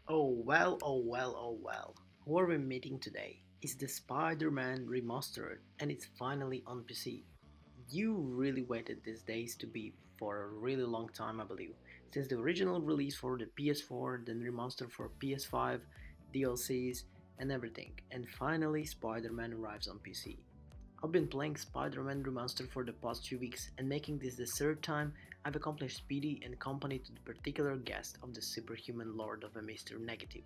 Oh well. Who are we meeting today? It's the Spider-Man Remastered and it's finally on PC. You really waited these days to be for a really long time, I believe. Since the original release for the PS4, then remastered for PS5, DLCs, and everything. And finally, Spider-Man arrives on PC. I've been playing Spider-Man Remastered for the past few weeks, and making this the third time I've accomplished Speedy and company to the particular guest of the superhuman Lord of a Mr. Negative.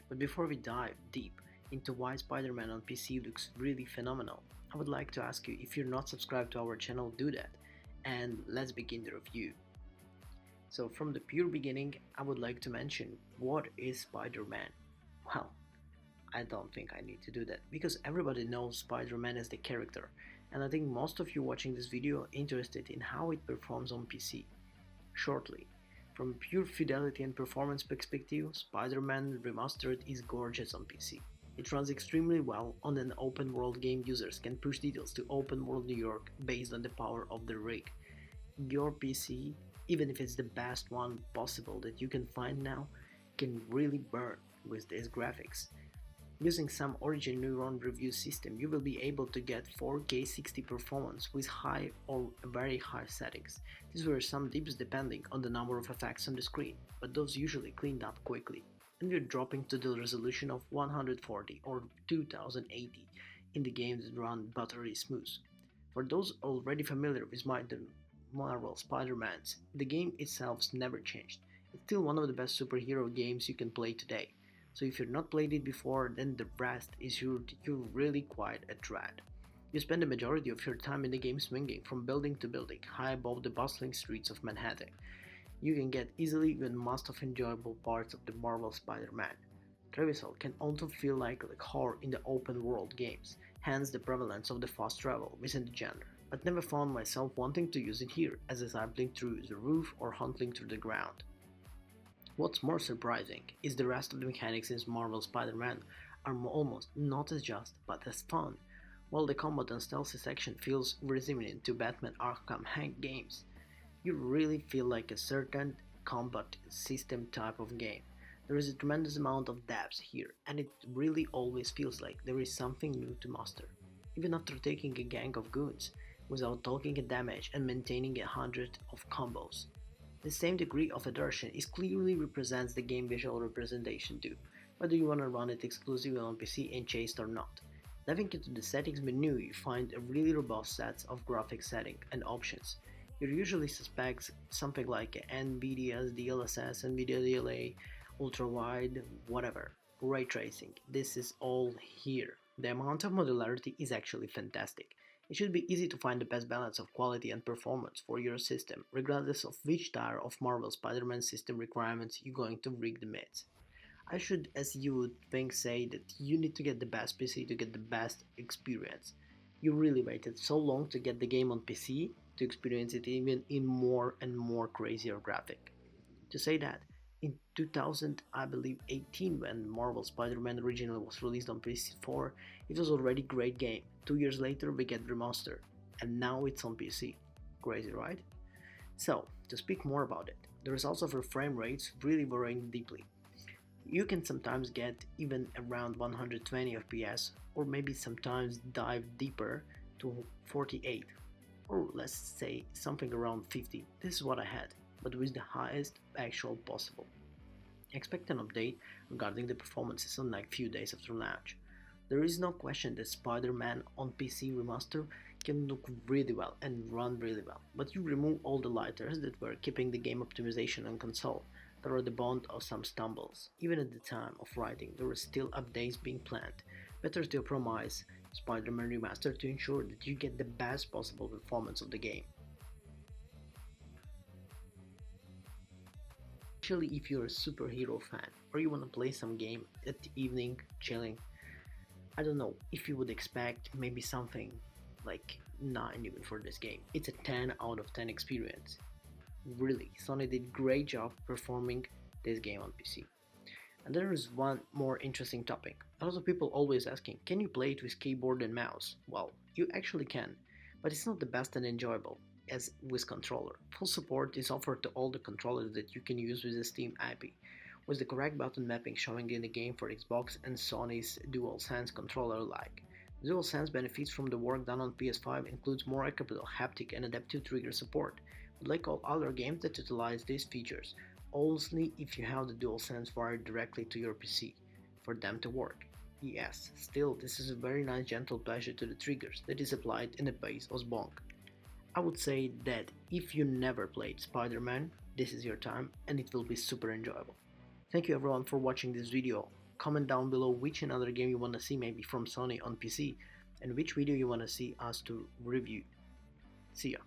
But before we dive deep into why Spider-Man on PC looks really phenomenal, I would like to ask you, if you're not subscribed to our channel, do that. And let's begin the review. So from the pure beginning, I would like to mention, what is Spider-Man? Well, I don't think I need to do that because everybody knows Spider-Man as the character, and I think most of you watching this video are interested in how it performs on PC. Shortly, from pure fidelity and performance perspective, Spider-Man Remastered is gorgeous on PC. It runs extremely well on an open world game. Users can push details to open world New York based on the power of the rig. Your PC, even if it's the best one possible that you can find now, can really burn with these graphics. Using some Origin Neuron review system, you will be able to get 4K 60 performance with high or very high settings. These were some dips depending on the number of effects on the screen, but those usually cleaned up quickly, and you're dropping to the resolution of 140 or 2080 in the games that run buttery smooth. For those already familiar with the Marvel Spider-Mans, the game itself's never changed. It's still one of the best superhero games you can play today. So if you've not played it before, then the rest is you're really quite a dread. You spend the majority of your time in the game swinging from building to building, high above the bustling streets of Manhattan. You can get easily even most of enjoyable parts of the Marvel Spider-Man. Traversal can also feel like a core in the open world games, hence the prevalence of the fast travel within the genre, but never found myself wanting to use it here, as I cycling through the roof or hunting through the ground. What's more surprising is the rest of the mechanics in Marvel Spider-Man are almost not as just, but as fun. While the combat and stealthy section feels resembling to Batman Arkham Hank games, you really feel like a certain combat system type of game. There is a tremendous amount of depth here, and it really always feels like there is something new to master. Even after taking a gang of goons, without taking a damage and maintaining 100 of combos. The same degree of adhesion is clearly represents the game visual representation too, whether you wanna run it exclusively on PC and chased or not. Diving into the settings menu, you find a really robust set of graphic settings and options. You usually suspect something like NVIDIA's DLSS, NVIDIA DLA, ultra wide, whatever, ray tracing. This is all here. The amount of modularity is actually fantastic. It should be easy to find the best balance of quality and performance for your system, regardless of which tier of Marvel Spider-Man system requirements you're going to rig the mids. I should, as you would think, say that you need to get the best PC to get the best experience. You really waited so long to get the game on PC to experience it even in more and more crazier graphic. To say that, in 2000, I believe 18, when Marvel Spider-Man originally was released on PS4, it was already a great game. 2 years later we get remastered, and now it's on PC. Crazy, right? So, to speak more about it, the results of your frame rates really varying deeply. You can sometimes get even around 120 FPS, or maybe sometimes dive deeper to 48, or let's say something around 50. This is what I had, but with the highest actual possible. Expect an update regarding the performances on like few days after launch. There is no question that Spider-Man on PC Remaster can look really well and run really well, but you remove all the lighters that were keeping the game optimization on console. There are the bond of some stumbles. Even at the time of writing, there were still updates being planned. Better to optimize Spider-Man Remaster to ensure that you get the best possible performance of the game. Especially if you're a superhero fan or you want to play some game at the evening chilling. I don't know if you would expect maybe something like 9 even for this game. It's a 10 out of 10 experience. Really, Sony did great job performing this game on PC. And there is one more interesting topic. A lot of people always asking, can you play it with keyboard and mouse? Well, you actually can, but it's not the best and enjoyable as with controller. Full support is offered to all the controllers that you can use with the Steam IP. with the correct button mapping showing in the game for Xbox and Sony's DualSense controller alike. DualSense benefits from the work done on PS5 includes more accurate haptic and adaptive trigger support, but like all other games that utilize these features, only if you have the DualSense wired directly to your PC for them to work. Yes, still, this is a very nice gentle pressure to the triggers that is applied in a base of bonk. I would say that if you never played Spider-Man, this is your time and it will be super enjoyable. Thank you everyone for watching this video. Comment down below which another game you wanna see maybe from Sony on PC and which video you wanna see us to review. See ya.